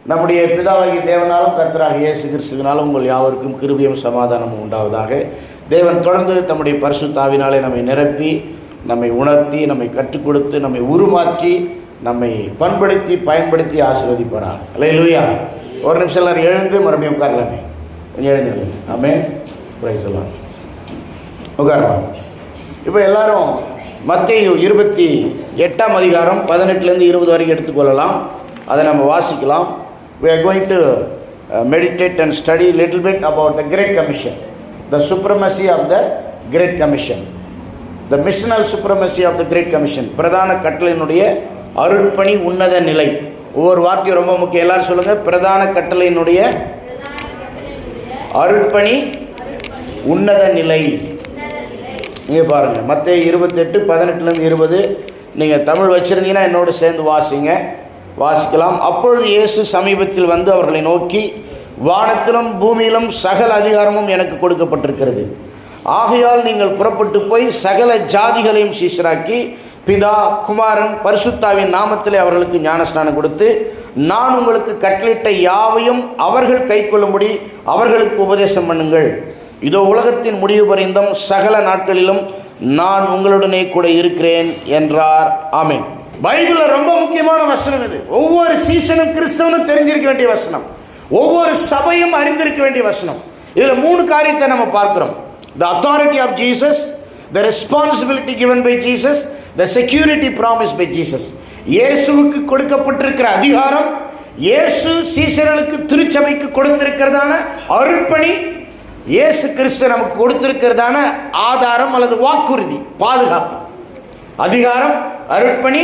நம்முடைய பிதாவாகிய தேவனாலும் கர்த்தராகிய இயேசு கிறிஸ்துவினாலும் உங்கள் யாவருக்கும் கிருபையும் சமாதானமும் உண்டாவதாக. தேவன் தொடர்ந்து தம்முடைய பரிசுத்த ஆவினாலே நம்மை நிரப்பி, நம்மை உணர்த்தி, நம்மை கற்றுக் கொடுத்து, நம்மை உருமாற்றி, நம்மை பண்படுத்தி பயன்படுத்தி ஆசீர்வதிப்பாராக. அல்லேலூயா. ஒரு நிமிஷம் எல்லாரும் எழுந்து மறுபடியும் உட்காரலாமே. கொஞ்சம் எழுந்து. ஆமென். Praise the Lord. உட்காரலாம். இப்போ எல்லாரும் மத்தேயு 28ஆம் அதிகாரம் 18லேருந்து 20 வரைக்கும் எடுத்துக்கொள்ளலாம். அதை நம்ம வாசிக்கலாம். We are going to meditate and study a little bit about the Great Commission, the supremacy of the Great Commission, the missional supremacy of the Great Commission. பிரதான கட்டளையினுடைய அருட்பணி உன்னத நிலை. ஒவ்வொரு வார்த்தையும் ரொம்ப முக்கியம். எல்லாரும் சொல்லுங்க. பிரதான கட்டளையினுடைய அருட்பணி உன்னத நிலை. இங்கே பாருங்கள், மத்தேயு 28 18லேருந்து 20. நீங்கள் தமிழ் வச்சுருந்தீங்கன்னா என்னோடு சேர்ந்து வாசிக்கலாம். அப்பொழுது இயேசு சமீபத்தில் வந்து அவர்களை நோக்கி, வானத்திலும் பூமியிலும் சகல அதிகாரமும் எனக்கு கொடுக்கப்பட்டிருக்கிறது. ஆகையால் நீங்கள் புறப்பட்டு போய் சகல ஜாதிகளையும் சீஷராக்கி, பிதா குமாரன் பரிசுத்தாவின் நாமத்திலே அவர்களுக்கு ஞானஸ்நானம் கொடுத்து, நான் உங்களுக்கு கட்டளையிட்ட யாவையும் அவர்கள் கைக்கொள்ளும்படி அவர்களுக்கு உபதேசம் பண்ணுங்கள். இதோ உலகத்தின் முடிவு பரிந்தும் சகல நாட்களிலும் நான் உங்களுடனே கூட இருக்கிறேன் என்றார். ஆமென். பைபிளில் ரொம்ப முக்கியமான வசனம் இது. ஒவ்வொரு சீசனும் கிறிஸ்தவனும் தெரிஞ்சிருக்க வேண்டிய வசனம், ஒவ்வொரு சபையும் அறிந்திருக்க வேண்டிய வசனம். இதில் 3 காரியத்தை நம்ம பார்க்கிறோம். The authority of Jesus, the responsibility given by Jesus, the security promised by Jesus. இயேசுவுக்கு கொடுக்கப்பட்டிருக்கிற அதிகாரம், இயேசு சீசர்களுக்கு திருச்சபைக்கு கொடுத்திருக்கிறதான அருட்பணி, இயேசு கிறிஸ்து நமக்கு கொடுத்திருக்கிறதான ஆதாரம் அல்லது வாக்குறுதி, பாதுகாப்பு. அதிகாரம், அருட்பணி,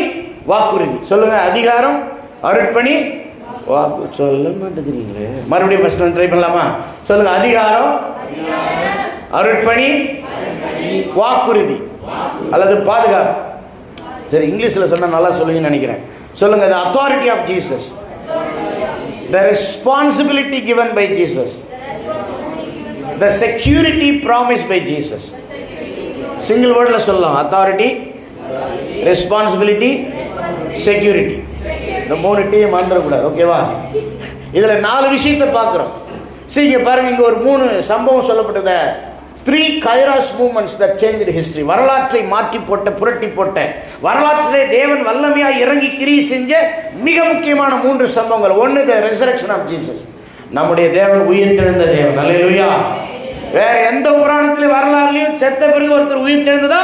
வாக்குறுதி. சொல்லுங்க. அதிகாரம், அருட்பணி, வாக்கு. சொல்ல மாட்டேங்கிறீங்களே. மறுபடியும் ஃபர்ஸ்ட் ட்ரை பண்ணலாமா? சொல்லுங்க. அதிகாரம், அருட்பணி, வாக்குறுதி அல்லது பாதுகாப்பு. சரி, இங்கிலீஷில் சொன்னால் நல்லா சொல்லுவீங்கன்னு நினைக்கிறேன். சொல்லுங்க. The authority of Jesus, the responsibility given by Jesus, the security promised by Jesus. Single வேர்டில் சொல்லலாம். Authority, responsibility, security. இந்த 3 டீம் மறந்துடக்கூடாது. ஓகேவா? இதில் 4 விஷயத்தை பார்க்குறோம். சரி, இங்கே பாருங்க. இங்கே ஒரு 3 சம்பவம் சொல்லப்பட்டத. 3 கைராஸ் மூமெண்ட்ஸ் that changed history. வரலாற்றை மாற்றி போட்ட, புரட்டி போட்ட, வரலாற்றிலே தேவன் வல்லமையாக இறங்கி கிரியை செஞ்ச மிக முக்கியமான 3 சம்பவங்கள். 1, the resurrection of Jesus. நம்முடைய தேவன் உயிர் தெழுந்த தேவன். அல்லேலூயா. வேற எந்த புராணத்திலும் வரலாறுலையும் செத்த பிறகு ஒருத்தர் உயிர் தெழுந்ததா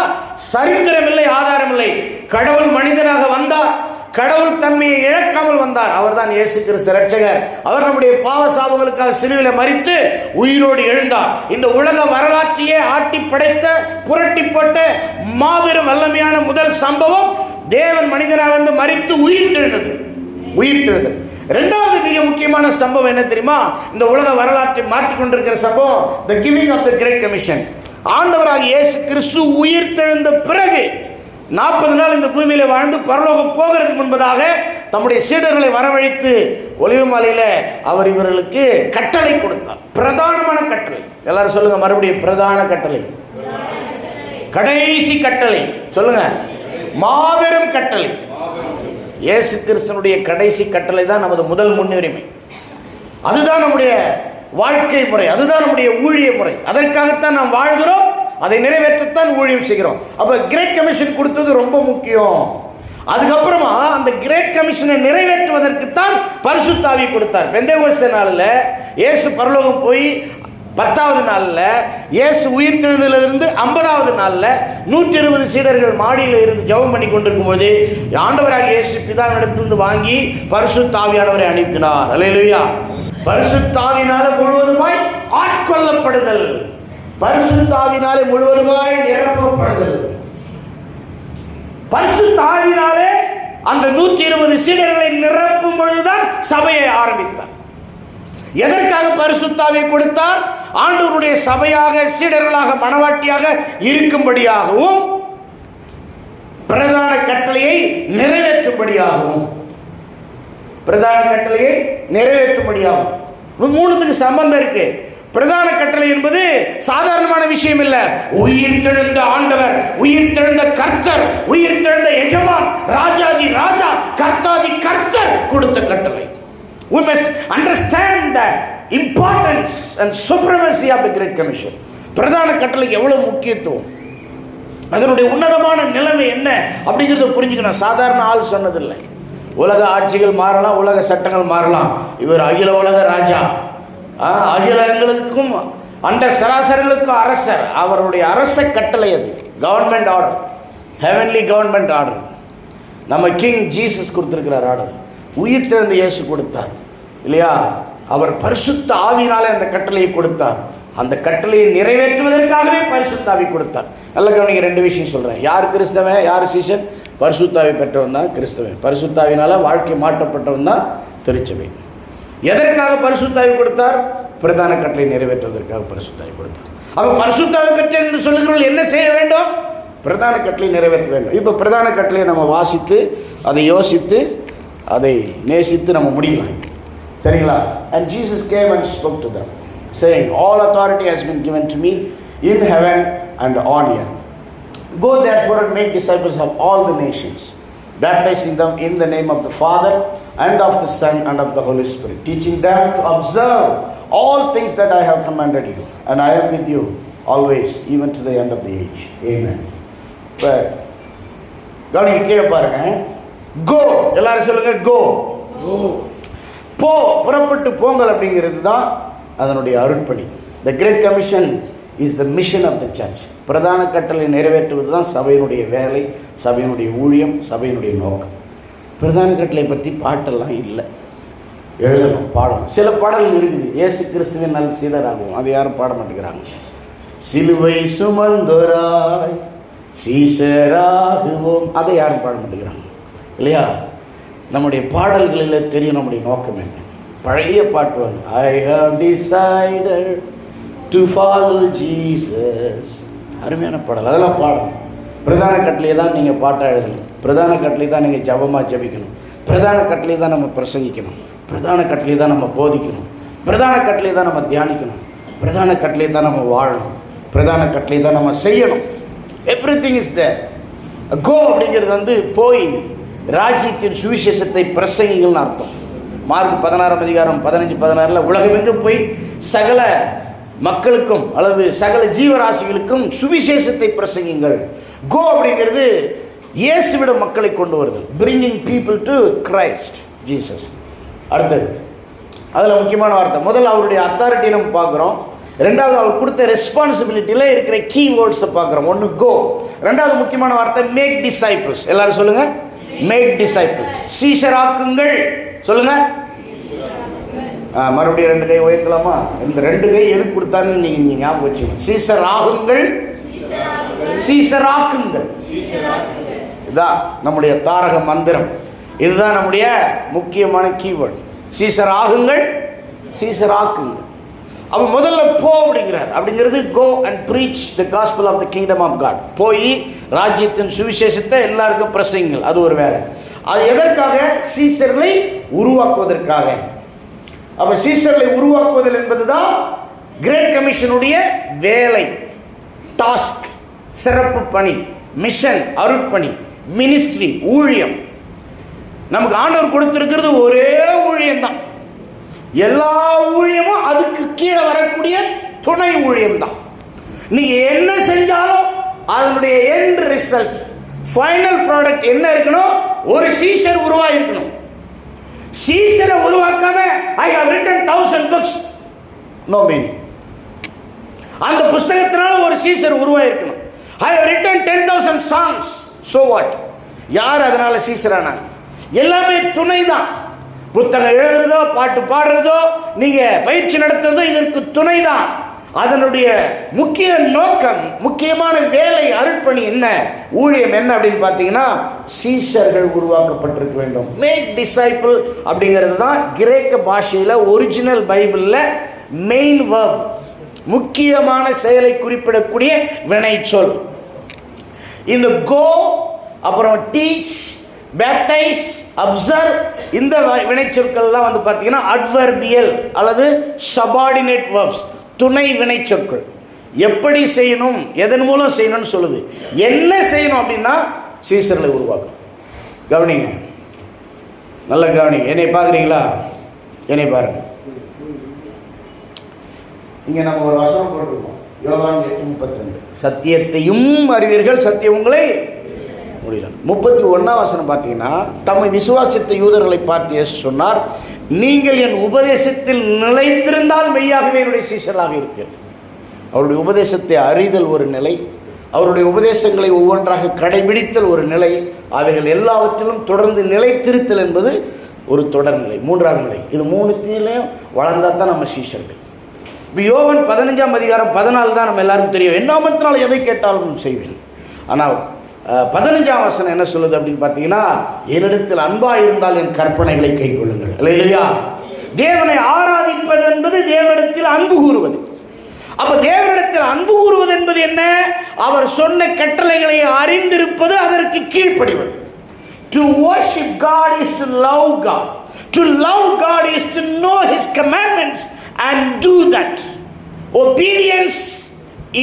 சரித்திரம் இல்லை, ஆதாரம் இல்லை. கடவுள் மனிதனாக வந்தார், கடவுள் தன்மையை இழக்காமல் வந்தார். அவர் தான் இயேசு கிறிஸ்து இரட்சகர். அவர் நம்முடைய பாவ சாபங்களுக்காக சிலுவையில் மரித்து உயிரோடு எழுந்தார். இந்த உலக வரலாற்றையே ஆட்டி படைத்த, புரட்டி போட்ட மாபெரும் வல்லமையான முதல் சம்பவம் தேவன் மனிதனாக வந்து மரித்து உயிர் தெழுந்தது. உயிர் தெழுந்தது. 2வது மிக முக்கியமான சம்பவம் என்ன தெரியுமா? இந்த உலக வரலாற்றை மாற்றிக்கொண்டிருக்கிற சம்பவம், the giving of the Great Commission. ஆண்டவராக இயேசு கிறிஸ்து உயிர் தெழுந்த பிறகு 40 நாள் இந்த பூமியில வாழ்ந்து பரலோகம் போகிறதுக்கு முன்பதாக தம்முடைய சீடர்களை வரவழைத்து ஒலிவ மலையில அவர் இவர்களுக்கு கட்டளை கொடுத்தார். பிரதானமான கட்டளை. எல்லாரும் சொல்லுங்க. மறுபடியும் பிரதான கட்டளை, கடைசி கட்டளை. சொல்லுங்க. மாபெரும் கட்டளை. இயேசு கிறிஸ்துனுடைய கடைசி கட்டளை தான் நமது முதல் முன்னுரிமை. அதுதான் நம்முடைய வாழ்க்கை முறை, அதுதான் நம்முடைய ஊழிய முறை. அதற்காகத்தான் நாம் வாழ்கிறோம், அதை நிறைவேற்றத்தான் ஊழியம் செய்கிறோம். அப்ப கிரேட் கமிஷன் கொடுத்தது ரொம்ப முக்கியம். அதுக்கப்புறமா அந்த கிரேட் கமிஷனை நிறைவேற்றுவதற்கு தான் பரிசுத்த ஆவியை கொடுத்தார். பெந்தேகோஸ்தே நாளில் இயேசு பரலோகம் போய் 10வது நாளில் இயேசு உயிர் தெழுந்ததிலிருந்து 50வது நாளில் 120 சீடர்கள் மாடியில் இருந்து ஜெபம் பண்ணி கொண்டிருக்கும் போது ஆண்டவராக இயேசு பிதாவினிடத்திலிருந்து வாங்கி பரிசுத்த ஆவியானவரை அனுப்பினார். அல்லேலூயா. பரிசுத்த ஆவியினாலே முழுவதுமாய் ஆட்கொள்ளப்படுதல், பரிசுத்த ஆவியினாலே முழுவதுமாய் நிரப்பப்படுதல். பரிசுத்த ஆவியினாலே அந்த 120 சீடர்களை நிரப்பும் பொழுதுதான் சபையை ஆரம்பித்தார். எதற்காக பரிசுத்த ஆவியை கொடுத்தார்? ஆண்டவருடைய சபையாக, சீடர்களாக, மனவாட்டியாக இருக்கும்படியாகவும், பிரதான கட்டளையை நிறைவேற்றும்படியாகவும். பிரதான கட்டளையை நிறைவேற்றும்படியாகும். 3த்துக்கு சம்பந்தம் இருக்கு. பிரதான கட்டளை என்பது சாதாரணமான விஷயம் இல்ல. உயிர் தெழுந்த ஆண்டவர், உயிர் தெழுந்த கர்த்தர், உயிர் தெழுந்த எஜமான், ராஜாதி ராஜா, கர்த்தாதி கர்த்தர் கொடுத்த கட்டளை. We must understand the importance and supremacy of the Great Commission. பிரதான கட்டளைக்கு எவ்வளவு முக்கியத்துவம், அதனுடைய உன்னதமான நிலைமை என்ன அப்படிங்கிறத புரிஞ்சுக்கணும். சாதாரண ஆள் சொன்னதில்லை. உலக ஆட்சிகள் மாறலாம், உலக சட்டங்கள் மாறலாம், இவர் அகில உலக ராஜா, அகிலங்களுக்கும் அந்த சராசரங்களுக்கும் அரசர். அவருடைய அரச கட்டளை அது, government order, heavenly government order. நம்ம கிங் ஜீசஸ் கொடுத்திருக்கிறார் ஆர்டர். உயிர் திறந்த இயேசு கொடுத்தார் இல்லையா? அவர் பரிசுத்த ஆவியினாலே அந்த கட்டளையை கொடுத்தார். அந்த கட்டளையை நிறைவேற்றுவதற்காகவே பரிசுத்த ஆவி கொடுத்தார். நல்ல கவனிங்க, ரெண்டு விஷயம் சொல்றேன். யார் கிறிஸ்தவன், யார் சீசன்? பரிசுத்த ஆவி பெற்றவன் தான் கிறிஸ்தவன். பரிசுத்த ஆவியினால வாழ்க்கை மாற்றப்பட்டவன் தான் திருச்சபை. எதற்காக பரிசுத்த ஆவி கொடுத்தார்? பிரதான கட்டளை நிறைவேற்றுவதற்காக பரிசுத்த ஆவி கொடுத்தார். அப்ப பரிசுத்த ஆவி பெற்றேன் என்று சொல்லுகிறவர்கள் என்ன செய்ய வேண்டும்? பிரதான கட்டளை நிறைவேற்ற வேண்டும். இப்போ பிரதான கட்டளையை நம்ம வாசித்து அதை யோசித்து அதை நேசித்து நம்ம முடியலாம், சரிங்களா? And Jesus came and spoke to them, saying, all authority has been given to me in heaven and on earth. Go therefore and make disciples of all the nations, baptizing them in the name of the Father and of the Son and of the Holy Spirit, teaching them to observe all things that I have commanded you, and I am with you always, even to the end of the age. Amen. கவனிங்க, கீழே பாருங்க. கோ, எல்லாரும் சொல்லுங்க, கோ. போ, புறப்பட்டு போங்கள் அப்படிங்கிறது தான் அதனுடைய அருட்பணி. The Great Commission is the mission of the church. பிரதான கட்டளை நிறைவேற்றுவது தான் சபையினுடைய வேலை, சபையினுடைய ஊழியம், சபையினுடைய நோக்கம். பிரதான கட்டளை பற்றி பாட்டெல்லாம் இல்லை, எழுதணும், பாடணும். சில பாடல்கள் இருக்குது, இயேசு கிறிஸ்துவின் நல் சீடராகும், அது யாரும் பாட மாட்டேங்கிறாங்க. சிலுவை சுமந்தோராய் சீசராகுவோம், அதை யாரும் பாட மாட்டேங்கிறாங்க இல்லையா? நம்முடைய பாடல்களில் தெரியும் நம்முடைய நோக்கம் என்ன. பழைய பாட்டு வந்து, I have decided to follow Jesus, அருமையான பாடல், அதெல்லாம் பாடணும். பிரதான கட்டளையை தான் நீங்கள் பாட்டாக எழுதணும், பிரதான கட்டளை தான் நீங்கள் ஜபமாக ஜபிக்கணும், பிரதான கட்டளை தான் நம்ம பிரசங்கிக்கணும், பிரதான கட்டளை தான் நம்ம போதிக்கணும், பிரதான கட்டளை தான் நம்ம தியானிக்கணும், பிரதான கட்டளை தான் நம்ம வாழணும், பிரதான கட்டளை தான் நம்ம செய்யணும். Everything is there. கோ அப்படிங்கிறது வந்து போய் ராஜ்யத்தின் சுவிசேஷத்தை பிரசங்கிங்கள்னு அர்த்தம். மார்க் 16:15-16 உலகமெங்கும் போய் சகல மக்களுக்கும் அல்லது சகல ஜீவராசிகளுக்கும் சுவிசேஷத்தை பிரசங்கிங்கள். கோ அப்படிங்கிறது இயேசுவிடம் மக்களை கொண்டு வருது, bringing people to Christ Jesus. அடுத்தது அதில் முக்கியமான வார்த்தை, முதல்ல அவருடைய அத்தாரிட்டி நம்ம பார்க்குறோம், ரெண்டாவது அவர் கொடுத்த ரெஸ்பான்சிபிலிட்டியில் இருக்கிற கீ வேர்ட்ஸை பார்க்குறோம். ஒன்று கோ, ரெண்டாவது முக்கியமான வார்த்தை மேக் டிசைபிள்ஸ். எல்லாரும் சொல்லுங்க, மேக் டிசைபிள், சீஷராக்குங்கள். சொல்லுங்க, மறுபடியும் ரெண்டு கை உயர்த்தலாமா? இந்த ரெண்டு கை எதுக்கு கொடுத்தான்னு நீங்க ஞாபகம் வச்சுக்கணும். சீஷராகுங்கள், சீஷராக்குங்கள், இதுதான் நம்முடைய தாரக மந்திரம், இதுதான் நம்முடைய முக்கியமான கீவேர்டு. சீஷராகுங்கள், சீஷராக்குங்கள். அப்போ முதல்ல போ அப்படிங்கிறது go and preach the gospel of the kingdom of God. போய் ராஜ்யத்தின் சுவிசேஷத்தை எல்லாருக்கும் பிரசங்கிங்கள், அது ஒரு வேலை. அது எதற்காக? சீஷர்களை உருவாக்குவதற்காக. அப்போ சீஷர்களை உருவாக்குவதில் என்பது தான் கிரேட் கமிஷனுடைய வேலை, டாஸ்க், சிறப்பு பணி, மிஷன், அருட்பணி, மினிஸ்ட்ரி, ஊழியம். நமக்கு ஆண்டவர் கொடுத்திருக்கிறது ஒரே ஊழியம் தான். எல்லா ஊழியமும் அதுக்கு கீழே வரக்கூடிய துணை ஊழியம் தான். நீங்க என்ன செஞ்சாலும் அதனுடைய எண்ட் ரிசல்ட், ஃபைனல் ப்ராடக்ட் என்ன இருக்கணும்? ஒரு சீஷர் உருவாயிருக்கணும். சீஷரை உருவாக்காம I have written 1000 books, no meaning. அந்த புஸ்தகத்தினால ஒரு சீஷர் உருவாயிருக்கணும். I have written 10,000 songs, so what? யார் அதனால சீஷரானாங்க? எல்லாமே துணை தான். புத்தகம் எழுதுறதோ, பாட்டு பாடுறதோ, நீங்க பயிற்சி நடத்துறதோ இதற்கு துணை தான். அதனுடைய முக்கிய நோக்கம், முக்கியமான வேலை, அருட்பணி என்ன, ஊழியம் என்ன அப்படின்னு பார்த்தீங்கன்னா, சீஷர்கள் உருவாக்கப்பட்டிருக்க வேண்டும். மேக் டிசைபிள் அப்படிங்கிறது தான் கிரேக்க பாஷையில் ஒரிஜினல் பைபிளில் மெயின் வேர்ப், முக்கியமான செயலை குறிப்பிடக்கூடிய வினை சொல். இந்த கோ, அப்புறம் டீச், பேப்டைஸ், அப்சர்வ், இந்த வினைச்சொற்கள்லாம் வந்து பார்த்தீங்கன்னா அட்வர்பியல் அல்லது சபார்டினேட் வேர்ப்ஸ், துணை வினைச்சொற்கள். எப்படி செய்யணும், எதன் மூலம் செய்யணும்னு சொல்லுது. என்ன செய்யணும் அப்படின்னா சீஷர்களை உருவாக்கும். கவனிங்க, நல்ல கவனிங்க, என்னை பார்க்குறீங்களா? என்னை பாருங்கள், இங்கே நம்ம ஒரு வசனம் போட்டிருக்கோம், யோவான் 8:32, சத்தியத்தையும் அறிவீர்கள், சத்தியம் உங்களை முடியல. 31 வசனம் பார்த்தீங்கன்னா, தம்மை விசுவாசித்த யூதர்களை பார்த்து இயேசு சொன்னார், நீங்கள் என் உபதேசத்தில் நிலைத்திருந்தால் மெய்யாகவே என்னுடைய சீஷராக இருப்பீர்கள். அவருடைய உபதேசத்தை அறிதல் ஒரு நிலை, அவருடைய உபதேசங்களை ஒவ்வொன்றாக கடைபிடித்தல் ஒரு நிலை, அவைகள் எல்லாவற்றிலும் தொடர்ந்து நிலைத்திருத்தல் என்பது ஒரு தொடர்நிலை, 3ஆவது நிலை. இது 3த்திலையும் வளர்ந்தால் தான் நம்ம சீஷர்கள். இப்போ யோவான் 15:14 தான் நம்ம எல்லாருக்கும் தெரியும், என் நாமத்தினால் எதை கேட்டாலும் செய்வேன். ஆனால் 15ஆம் வசனம் என்ன சொல்லுது அப்படின்னு பார்த்தீங்கன்னா, என்னிடத்தில் அன்பா இருந்தால் என் கற்பனைகளை கை கொள்ளுங்கள். இல்லையா? தேவனை ஆராதிப்பது என்பது தேவனிடத்தில் அன்பு கூறுவது. அப்ப தேவனிடத்தில் அன்பு கூறுவது என்பது என்ன? அவர் சொன்ன கட்டளைகளை அறிந்திருப்பது, அதற்கு கீழ்ப்படிவது. To worship God is to love God. To love God is to know His commandments and do that. Obedience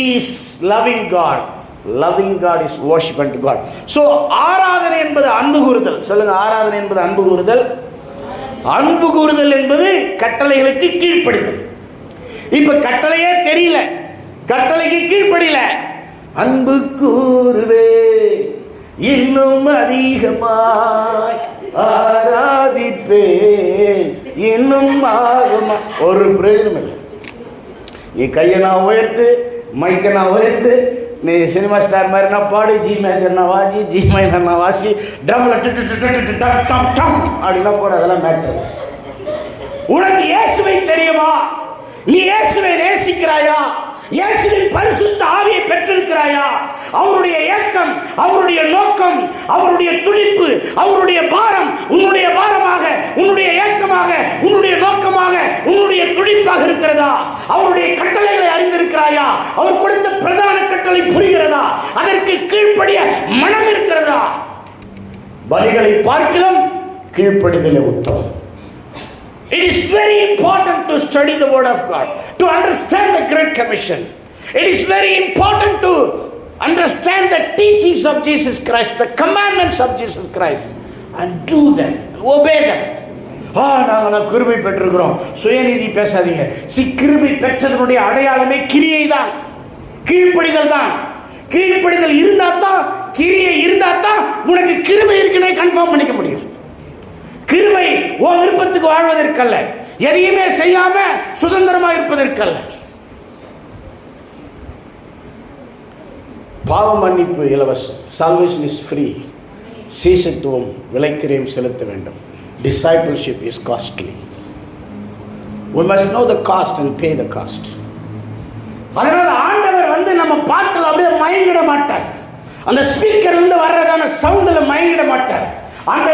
is loving God. Loving God is worship unto God. So ஆராதனை என்பது அன்பு கூறுதல். சொல்லுங்க, ஆராதனை என்பது அன்பு கூறுதல். அன்பு கூறுதல் என்பது கட்டளைகளுக்கு கீழ்ப்படிதல். இப்ப கட்டளையே தெரியல, கட்டளைக்கு கீழ்ப்படியல, அன்பு கூறுவே இன்னும் அதிகமாய் ஆராதிப்பேன் இன்னும் ஆகுமா, ஒரு பிரயோஜனம் இல்லை. நீ கையை நான் உயர்த்து, மைக்கை நான் உயர்த்து, நீ சினிமா ஸ்டார் மாதிரி நான் பாடு, ஜி மேஜர் நான் வாசி, ஜி மைனர் நான் வாசி, ட்ரம்ல அப்படின்னா போட, அதெல்லாம் மேட்டர். உனக்கு இயேசுவை தெரியுமா? நீ இயேசுவை நேசிக்கிறாயா? இயேசுவின் பரிசுத்த ஆவியை பெற்றிருக்கிறாயா? அவருடைய ஏக்கம், அவருடைய நோக்கம், அவருடைய துடிப்பு, அவருடைய பாரம் உன்னுடைய பாரமாக, உன்னுடைய ஏக்கமாக, உன்னுடைய நோக்கமாக, உன்னுடைய துடிப்பாக இருக்கிறதா? அவருடைய கட்டளைகளை அறிந்திருக்கிறாயா? அவர் கொடுத்த பிரதான கட்டளை புரிகிறதா? அதற்கு கீழ்ப்படிய மனம் இருக்கிறதா? பலிகளை பார்க்கலாம், கீழ்ப்படிதலே உத்தமம். It is very important to study the Word of God, to understand the Great Commission. It is very important to understand the teachings of Jesus Christ, the commandments of Jesus Christ, and do them, obey them. நாங்கள் கிருபை பெற்றிருக்கிறோம், சுயநீதி பேசாதீங்க. கிருபை பெற்றதனுடைய அடையாளமே கிரியை தான், கீழ்ப்படிதல் தான். கீழ்ப்படிதல் இருந்தா தான், கிரியை இருந்தா தான் உனக்கு கிருபை இருக்குன்னே கன்ஃபார்ம் பண்ணிக்க முடியும். கிருபை உன் விருப்பத்துக்கு வாழ்வதற்கல்ல, எதையுமே செய்யாம சுதந்திரமா இருப்பதற்கல்ல. பாவ மன்னிப்பு இலவசம், salvation is free. சீசத்துவம் விலைக்கிரயம் செலுத்த வேண்டும். Discipleship is costly. We must know the cost and pay the cost. அதனால ஆண்டவர் நம்ம பாட்டில் அப்படியே மயங்கிட மாட்டார். அந்த ஸ்பீக்கர் வர்றதான சவுண்ட்ல மயங்கிட மாட்டார். அந்த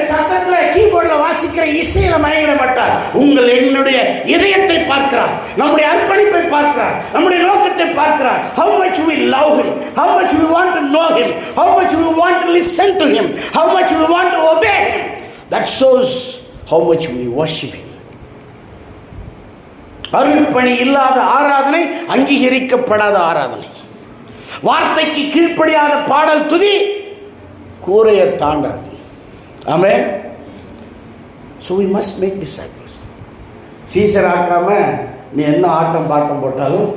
சத்தத்துல கீபோர்ட்ல வாசிக்கிற இசையில மயங்கிட மாட்டார். உங்கள் என்னுடைய இதயத்தை பார்க்கிறார், நம்முடைய அர்ப்பணிப்பை பார்க்கிறார், நம்முடைய நோக்கத்தை பார்க்கிறார். How much we love him, how much we want to know him, how much we want to listen to him, how much we want to obey him. That shows how much we worship him. அர்ப்பணி இல்லாத ஆராதனை அங்கீகரிக்கப்படாத ஆராதனை. வார்த்தைக்கு கீழ்ப்படியாத பாடல் துதி கூரையை தாண்டாது. Amen. So we must make disciples. சீசர் ஆக்காம நீ என்ன ஆட்டம் பாட்டம் போட்டாலும்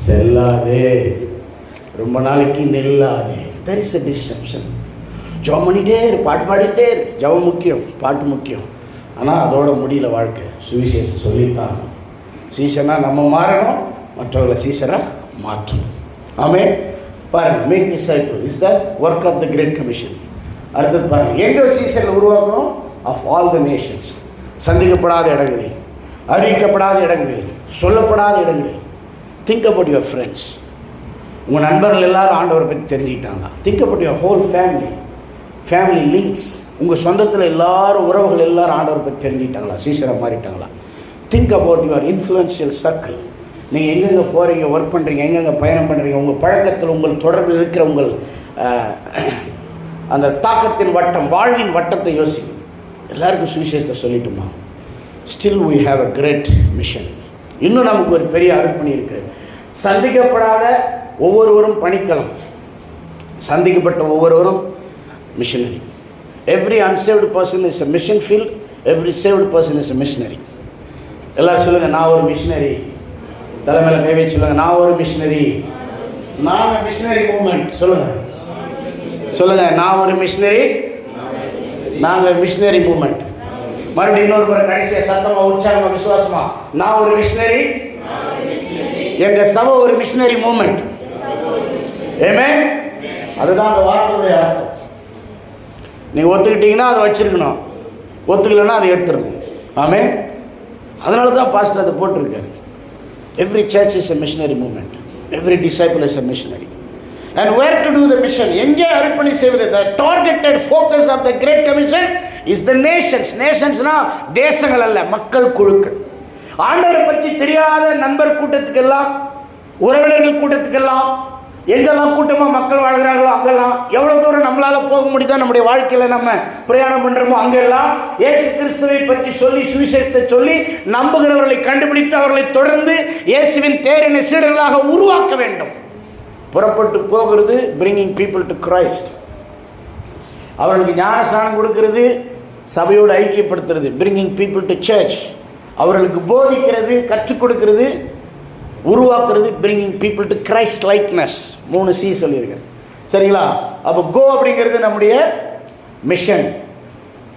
செல்லாதே, ரொம்ப நாளைக்கு நெல்லாதே. There is a disruption. ஜெபம் பண்ணிட்டே இரு, பாட்டு பாடிட்டே இரு. ஜெபம் முக்கியம், பாட்டு முக்கியம். ஆனால் அதோட முடியல வாழ்க்கை. சுவிசேஷம் சொல்லித்தான். சீசனா நம்ம மாறணும், மற்றவர்களை சீசரா மாற்றணும். ஆமென். பாருங்க, make disciple is the work of the great commission. அடுத்தது பாருங்க, எங்க சீசர்கள் உருவாக்கணும்? Of all the nations. சந்திக்கப்படாத இடங்களில், அறிவிக்கப்படாத இடங்களில், சொல்லப்படாத இடங்களில். Think about your friends. உங்கள் நண்பர்கள் எல்லாரும் ஆண்டவரை பற்றி தெரிஞ்சுக்கிட்டாங்க. Think about your whole family, family links. உங்கள் சொந்தத்தில் எல்லாரும், உறவுகள் எல்லாரும் ஆண்டவரை பற்றி தெரிஞ்சுக்கிட்டாங்களா? சீசரை மாறிட்டாங்களா? Think about your influential circle. நீங்கள் எங்கெங்கே போகிறீங்க, ஒர்க் பண்ணுறீங்க, எங்கெங்கே பயணம் பண்ணுறீங்க, உங்கள் பழக்கத்தில், உங்கள் தொடர்பில் இருக்கிற உங்கள் அந்த தாக்கத்தின் வட்டம், வாழ்வின் வட்டத்தை யோசிக்கும். எல்லாருக்கும் சுவிசேஷத்தை சொல்லிட்டுமா? Still we have a great mission. இன்னும் நமக்கு ஒரு பெரிய அர்ப்பணி இருக்குது. சந்திக்கப்படாத ஒவ்வொருவரும் பணிக்களம், சந்திக்கப்பட்ட ஒவ்வொருவரும் missionary. Every unsaved person is a mission field. Every saved person is a missionary. எல்லாரும் சொல்லுங்கள், நான் ஒரு மிஷினரி. தலைமையில் கை வச்சு சொல்லுங்கள், நான் ஒரு மிஷினரி. நாங்கள் மிஷினரி மூவ்மெண்ட். சொல்லுங்கள், நான் ஒரு மிஷினரி, நாங்கள் மிஷினரி மூவ்மெண்ட். மறுபடியும் இன்னொரு முறை கடைசியாக சத்தமாக உற்சாகமாக விசுவாசமா, நான் ஒரு மிஷினரி, எங்கள் சபை ஒரு மிஷினரி மூவ்மெண்ட். ஆமென். அதுதான் அந்த வார்த்தையுடைய அர்த்தம். நீங்கள் ஒத்துக்கிட்டீங்கன்னா அதை வச்சிருக்கணும், ஒத்துக்கலைன்னா அதை எடுத்துருக்கணும். ஆமென். அதனால தான் பாஸ்டர் அதை போட்டிருக்காரு. Every church is a missionary movement, every disciple is a missionary. And where to do the mission, எங்கே அர்ப்பணி செய்வது? The targeted focus of the great commission is the nations. நேஷன்ஸ்னா தேசங்கள் அல்ல, மக்கள் குழுக்கள். ஆண்டவரை பற்றி தெரியாத நண்பர் கூட்டத்துக்கெல்லாம், உறவினர்கள் கூட்டத்துக்கெல்லாம், எங்கெல்லாம் கூட்டமாக மக்கள் வாழ்கிறார்களோ அங்கெல்லாம், எவ்வளோ தூரம் நம்மளால் போக முடியுதோ நம்முடைய வாழ்க்கையில் நம்ம பிரயாணம் பண்ணுறோமோ அங்கெல்லாம் இயேசு கிறிஸ்துவை பற்றி சொல்லி, சுவிசேஷத்தை சொல்லி, நம்புகிறவர்களை கண்டுபிடித்து அவர்களை தொடர்ந்து இயேசுவின் தேரின சீடர்களாக உருவாக்க வேண்டும். புறப்பட்டு போகிறது, பிரிங்கிங் பீப்புள் டு கிரைஸ்ட். அவர்களுக்கு ஞான ஸ்நானம் கொடுக்கிறது, சபையோடு ஐக்கியப்படுத்துறது, பிரிங்கிங் பீப்புள் டு சர்ச். அவர்களுக்கு போதிக்கிறது, கற்றுக் கொடுக்கிறது, உருவாக்குறது, bringing people to Christ likeness. 3 C சொல்லியிருக்கேன். சரிங்களா? அப்போ கோ அப்படிங்கிறது நம்முடைய மிஷன்.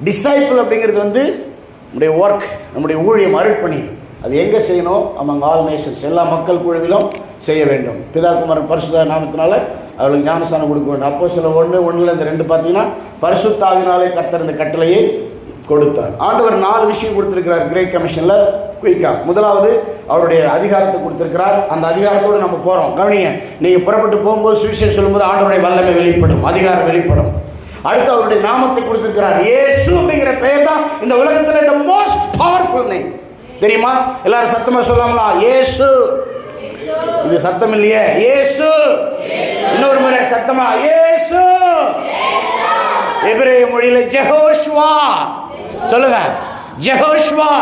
டிசைபிள் அப்படிங்கிறது நம்முடைய ஒர்க், நம்முடைய ஊழியம், அருட்பணி. அது எங்கே செய்யணும்? அமங் ஆல் நேஷன்ஸ், எல்லா மக்கள் குழுவிலும் செய்ய வேண்டும். பிதா குமாரன் பரிசுத்த நாமத்தினால அவர்களுக்கு ஞானஸ்தானம் கொடுக்க வேண்டும். அப்போ சில 1:1-2 பார்த்தீங்கன்னா பரிசுத்த ஆவியினாலே கர்த்தர் இந்த கட்டளையை கொடுத்தார். ஆண்டவர் 4 விஷயம் கொடுத்திருக்கிறார் கிரேட் கமிஷனில். குயிக்கா, முதலாவது அவருடைய அதிகாரத்தை கொடுத்திருக்கிறார். அந்த அதிகாரத்தோடு நம்ம போகிறோம். கவனிங்க, நீங்கள் புறப்பட்டு போகும்போது சுவிசேஷம் சொல்லும்போது ஆண்டவருடைய வல்லமை வெளிப்படும், அதிகாரம் வெளிப்படும். அடுத்து அவருடைய நாமத்தை கொடுத்திருக்கிறார். இயேசு அப்படிங்கிற பெயர் தான் இந்த உலகத்தில் the most powerful name. தெரியுமா? எல்லாரும் சத்தமா சொல்லலாங்களா? இயேசு. இது சத்தம் இல்லையே, இயேசு. இன்னொரு முறை சத்தமா, இயேசு. எபிரேய மொழியில ஜெஹோஷுவா. சொல்லுங்க, ஜெஹோஷுவா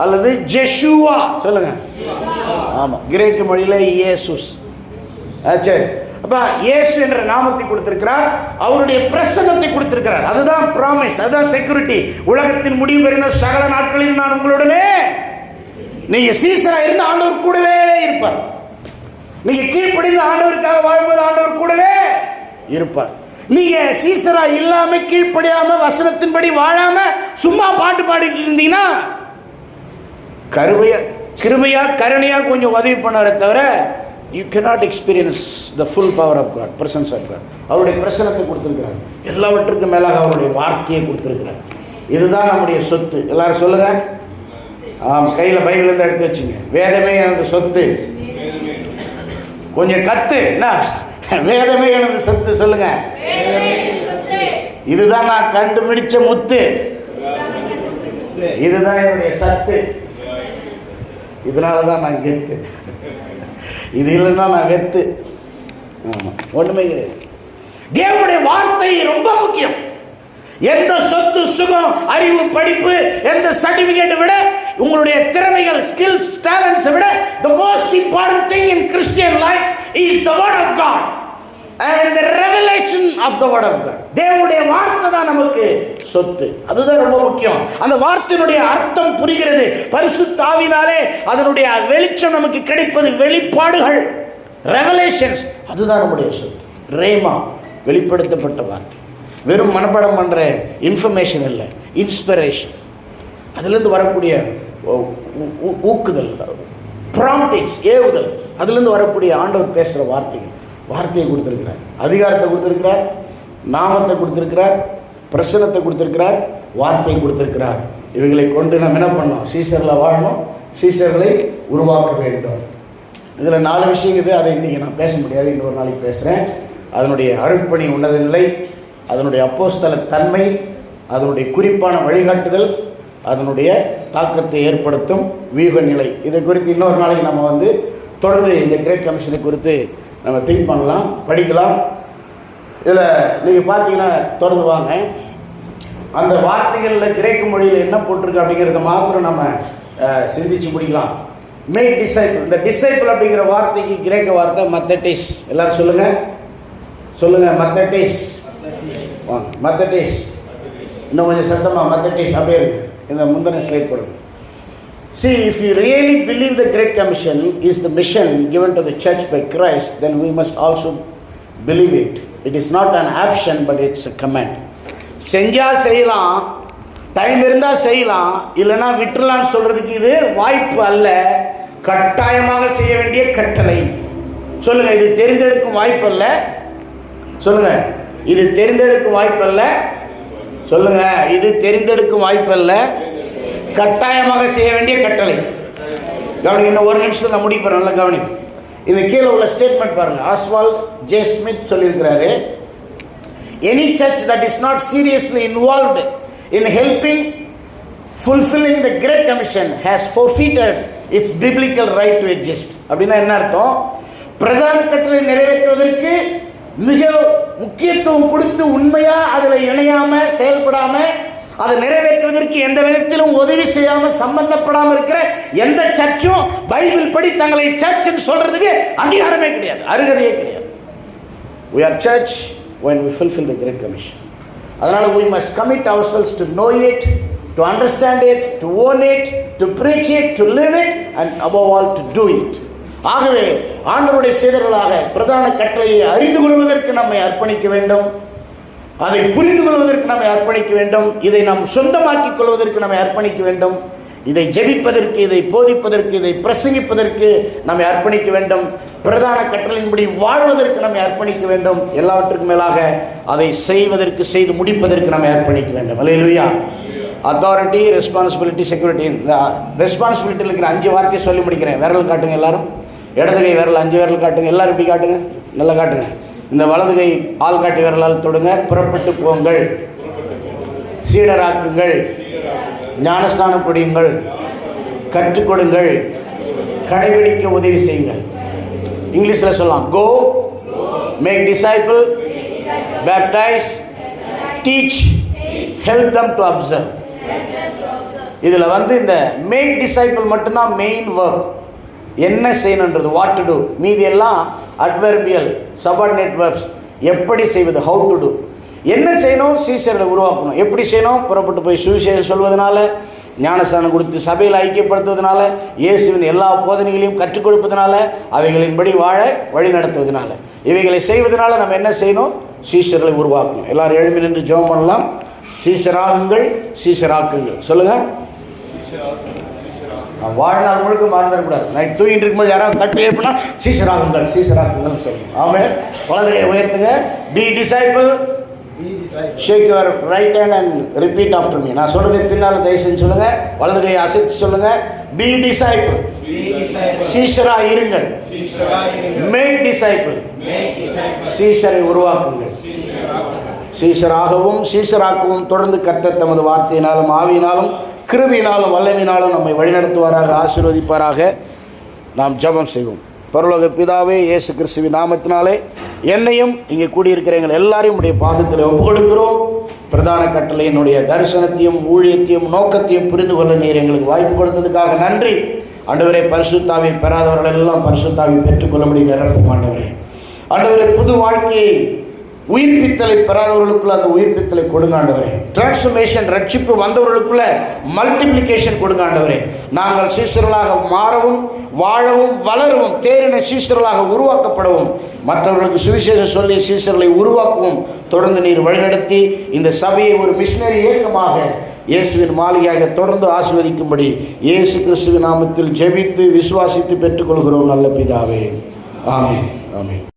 அல்லது ஜெஷுவா. சொல்லுங்க. ஆமா, கிரேக்க மொழியில இயேசுஸ். சரி, அப்ப இயேசு என்ற நாமத்தை கொடுத்திருக்கிறார், அவருடைய பிரசன்னத்தை கொடுத்திருக்கிறார். அதுதான் ப்ராமிஸ், அதுதான் செக்யூரிட்டி. உலகத்தின் முடிவு பெறுந்த சகல நாட்களில் நான் உங்களுடனே. நீங்க சீசரா இருந்து ஆண்டவர் கூடவே இருப்பார். நீங்க கீழ்ப்படிந்து ஆண்டவருக்காக வாழும்போது ஆண்டவர் கூடவே இருப்பார். நீங்க சீசரா இல்லாம, கீழ்ப்படியாம, வசனத்தின்படி வாழாம சும்மா பாட்டு பாடிட்டு இருந்தீங்கன்னா கிருபையா கருணையா கொஞ்சம் உதவி பண்ணாரே தவிர you cannot experience the full power of God, presence of God. அவருடைய பிரசன்னத்தை கொடுத்திருக்கிறார். எல்லாவற்றுக்கும் மேலாக அவருடைய வார்த்தையை கொடுத்திருக்கிறார். இதுதான் நம்முடைய சொத்து. எல்லாரும் சொல்லுங்க. கையில் பைபிள் இருந்து எடுத்து வச்சுங்க. வேதமே எனது சொத்து. கொஞ்சம் கத்து. வேதமே எனது சொத்து. சொல்லுங்க. இதுதான் நான் கண்டுபிடிச்ச முத்து. இதுதான் என்னுடைய சத்து. இதனாலதான் நான் கெத்து. இது இல்லைன்னா நான் வெத்து. ஒண்ணுமே கிடையாது. தேவனுடைய வார்த்தை ரொம்ப முக்கியம். எந்த சொத்து, சுகம், அறிவு, படிப்பு, எந்த சர்டிபிகேட்டை விட உங்களுடைய திறமைகள், ஸ்கில்ஸ், டேலண்ட்ஸ் விட the most important thing in Christian life is the word of God and the revelation of the word of God. தேவனுடைய வார்த்தை தான் நமக்கு சொத்து. அதுதான் ரொம்ப முக்கியம். அந்த வார்த்தையினுடைய அர்த்தம் புரிகிறது. பரிசுத்த ஆவியினாலே அதனுடைய வெளிச்சம் நமக்கு கிடைப்பது, வெளிப்பாடுகள், ரெவலேஷன்ஸ். அதுதான் நம்முடைய சொத்து. ரேமா, வெளிப்படுத்தப்பட்ட வார்த்தை. வெறும் மனப்பாடம் பண்ற இன்ஃபர்மேஷன் இல்லை, இன்ஸ்பிரேஷன். அதுலேருந்து வரக்கூடிய ஊக்குதல், ப்ராம்ப்டிங்ஸ், ஏவுதல், அதுலேருந்து வரக்கூடிய ஆண்டவர் பேசுகிற வார்த்தைகள். வார்த்தையை கொடுத்திருக்கிறார், அதிகாரத்தை கொடுத்திருக்கிறார், நாமத்தை கொடுத்திருக்கிறார், பிரசனத்தை கொடுத்திருக்கிறார், வார்த்தையை கொடுத்திருக்கிறார். இவைகளை கொண்டு நம்ம என்ன பண்ணோம்? சீசரில் வாழணும், சீசர்களை உருவாக்க வேண்டும். இதில் 4 விஷயம் இருக்குது. அதை இன்றைக்கி நான் பேச முடியாது, இன்னொரு நாளைக்கு பேசுகிறேன். அதனுடைய அருட்பணி உன்னத நிலை, அதனுடைய அப்போஸ்தல தன்மை, அதனுடைய குறிப்பான வழிகாட்டுதல், அதனுடைய தாக்கத்தை ஏற்படுத்தும் வியூக நிலை. இதை குறித்து இன்னொரு நாளைக்கு நம்ம தொடர்ந்து இந்த கிரேட் கமிஷனை குறித்து நம்ம திங்க் பண்ணலாம், படிக்கலாம். இதில் நீங்கள் பார்த்தீங்கன்னா தொடர்ந்து வாங்க. அந்த வார்த்தைகளில் கிரேக்க மொழியில் என்ன போட்டிருக்கு அப்படிங்கிறத மாத்திரம் நம்ம சிந்திச்சு முடிக்கலாம். Make disciple. இந்த டிசைபிள் அப்படிங்கிற வார்த்தைக்கு கிரேக்க வார்த்தை மத்தட்டிஸ். எல்லாரும் சொல்லுங்க, சொல்லுங்க. மத்தட்டிஸ். மத்தட்டிஸ். இன்னும் கொஞ்சம் சத்தமாக மத்தட்டிஸ் அப்படியே இருக்கு. இந்த முந்தின ஸ்லைட் போடுங்க. See, if you really believe the Great Commission is the mission given to the church by Christ, then we must also believe it. It is not an option, but it's a command. செஞ்சா செய்யலாம், time இருந்தால் செய்யலாம், இல்லைன்னா விட்டுலான்னு சொல்கிறதுக்கு இது வாய்ப்பு அல்ல, கட்டாயமாக செய்ய வேண்டிய கட்டளை. சொல்லுங்கள், இது தெரிந்தெடுக்கும் வாய்ப்பு அல்ல. சொல்லுங்கள், இது தெரிந்தெடுக்கும் வாய்ப்பு அல்ல. சொல்லுங்கள், இது தெரிந்தெடுக்கும் வாய்ப்பு அல்ல, கட்டாயமாக செய்ய வேண்டிய கட்டளை. கவனி, இன்னும் ஒரு நிமிஷத்தில் நான் முடிப்பேன், நல்லா கவனி. இது கீழே உள்ள ஸ்டேட்மெண்ட் பாருங்கள். ஆஸ்வால்ட் ஜே ஸ்மித் சொல்லியிருக்கிறாரு, any church that is not seriously involved in helping fulfilling the Great Commission has forfeited its biblical right to exist. அப்படின்னா என்ன அர்த்தம்? பிரதான கட்டளை நிறைவேற்றுவதற்கு மிக முக்கியத்துவம் கொடுத்து உண்மையா அதில் இணையாம செயல்படாம அதை நிறைவேற்றுவதற்கு எந்த விதத்திலும் உதவி செய்யாம சம்பந்தப்படாமல் இருக்கிற எந்த சர்ச்சும் பைபிள் படி தங்களை சர்ச்னு சொல்றதுக்கு அதிகாரமே கிடையாது, அருகதையே கிடையாது. We are church when we fulfill the Great Commission. அதனால் we must commit ourselves to know it, to understand it, to own it, to preach it, to live it, and above all to do it. ஆகவே ஆண்டவருடைய சீடர்களாக பிரதான கட்டளையை அறிந்து கொள்வதற்கு நம்மை அர்ப்பணிக்க வேண்டும், அதை புரிந்து கொள்வதற்கு நம்மை அர்ப்பணிக்க வேண்டும், இதை நாம் சொந்தமாக்கிக் கொள்வதற்கு நம்மை அர்ப்பணிக்க வேண்டும், இதை ஜெபிப்பதற்கு, இதை போதிப்பதற்கு, இதை பிரசங்கிப்பதற்கு நம்மை அர்ப்பணிக்க வேண்டும், பிரதான கட்டளையின்படி வாழ்வதற்கு நம்மை அர்ப்பணிக்க வேண்டும், எல்லாவற்றுக்கும் மேலாக அதை செய்வதற்கு, செய்து முடிப்பதற்கு நம்மை அர்ப்பணிக்க வேண்டும். அல்லேலூயா. Authority, responsibility, security. இந்த ரெஸ்பான்சிபிலிட்டியில் இருக்கிற 5 வார்த்தையை சொல்லி முடிக்கிறேன். விரல் காட்டுங்க எல்லாரும். இடது கை விரல் 5 விரல் காட்டுங்க. எல்லாரும் இப்படி காட்டுங்க, நல்லா காட்டுங்க. இந்த வலது கை ஆள் காட்டி விரலால் தொடுங்க. புறப்பட்டு போங்கள், சீடராக்குங்கள், ஞானஸ்நானம் குடியுங்கள், கற்றுக் கொடுங்கள், கடைபிடிக்க உதவி செய்யுங்கள். இங்கிலீஷில் சொல்லலாம், go, make disciple, baptise, teach, help them to observe. இதில் இந்த மேக் டிசைபிள் மட்டும்தான் மெயின் வேர்ப். என்ன செய்யணுன்றது, வாட் டு டூ. மீதி எல்லாம் அட்வர்பியல், சபார்டினேட் வேர்ப்ஸ். எப்படி செய்வது, ஹவு டு டூ. என்ன செய்யணும், சீஷர்களை உருவாக்கணும். எப்படி செய்யணும், புறப்பட்டு போய் சுவிசேஷம் சொல்வதனால, ஞானஸ்தானம் கொடுத்து சபையில் ஐக்கியப்படுத்துவதனால, இயேசுவின் எல்லா போதனைகளையும் கற்றுக் கொடுப்பதனால, அவைகளின்படி வாழ வழி நடத்துவதனால, இவைகளை செய்வதனால நம்ம என்ன செய்யணும், சீஷர்களை உருவாக்கணும். எல்லாரும் எழும்பி நின்று ஜெபம் பண்ணலாம். சீஷராகுங்கள், சீஷராக்குங்கள். சொல்லுங்கள். வாழ்நாள் முழுக்க மறந்துடக்கூடாது. நைட் தூங்கிட்டு இருக்கும்போது யாராவது தட்டு ஏற்பனா சீஷராகுங்கள், சீஷராக்குங்கள் சொல்லணும். ஆமென். வலதுகையை உயர்த்துங்க. Be disciple. Shake your right hand and repeat after me. நான் சொல்றது பின்னால் தயவு செஞ்சு சொல்லுங்க. வலது கையை அசைத்து சொல்லுங்க. பி டிசைபிள், சீஷரா இருங்கள். மேக் டிசைபிள், சீஷரை உருவாக்குங்கள். சீஷராகவும் சீஷராக்கவும் தொடர்ந்து கர்த்தர் தமது வார்த்தையினாலும் ஆவியினாலும் கிருபையினாலும் வல்லமையினாலும் நம்மை வழிநடத்துவாராக, ஆசீர்வதிப்பாராக. நாம் ஜெபம் செய்வோம். பரலோக பிதாவே, இயேசு கிறிஸ்துவின் நாமத்தினாலே என்னையும் இங்கே கூடியிருக்கிற எங்கள் எல்லாரையும் உடைய பாதத்தில் ஒப்பு கொடுக்கிறோம். பிரதான கட்டளையினுடைய தரிசனத்தையும் ஊழியத்தையும் நோக்கத்தையும் புரிந்து கொள்ள நீர் எங்களுக்கு வாய்ப்பு கொடுத்ததுக்காக நன்றி. ஆண்டவரே, பரிசுத்தாவை பெறாதவர்கள் எல்லாம் பரிசுத்தாவை பெற்றுக்கொள்ள முடியும் நிரப்பும் ஆண்டவரே. ஆண்டவரே, புது வாழ்க்கையை உயிர்ப்பித்தலை பெறாதவர்களுக்குள்ள அந்த உயிர்ப்பித்தலை கொடுங்க ஆண்டவரே. டிரான்ஸ்ஃபர்மேஷன், ரட்சிப்பு வந்தவர்களுக்குள்ள மல்டிப்ளிகேஷன் கொடுங்க ஆண்டவரே. நாங்கள் சீஷர்களாக மாறவும், வாழவும், வளரவும், தேறின சீஷர்களாக உருவாக்கப்படவும், மற்றவர்களுக்கு சுவிசேஷம் சொல்லி சீஷர்களை உருவாக்கவும் தொடர்ந்து நீர் வழிநடத்தி இந்த சபையை ஒரு மிஷனரி இயக்கமாக இயேசுவின் மாளிகையாக தொடர்ந்து ஆசீர்வதிக்கும்படி இயேசு கிறிஸ்துவின் நாமத்தில் ஜெபித்து விசுவாசித்து பெற்றுக்கொள்கிறோம் நல்ல பிதாவே. ஆமென். ஆமென்.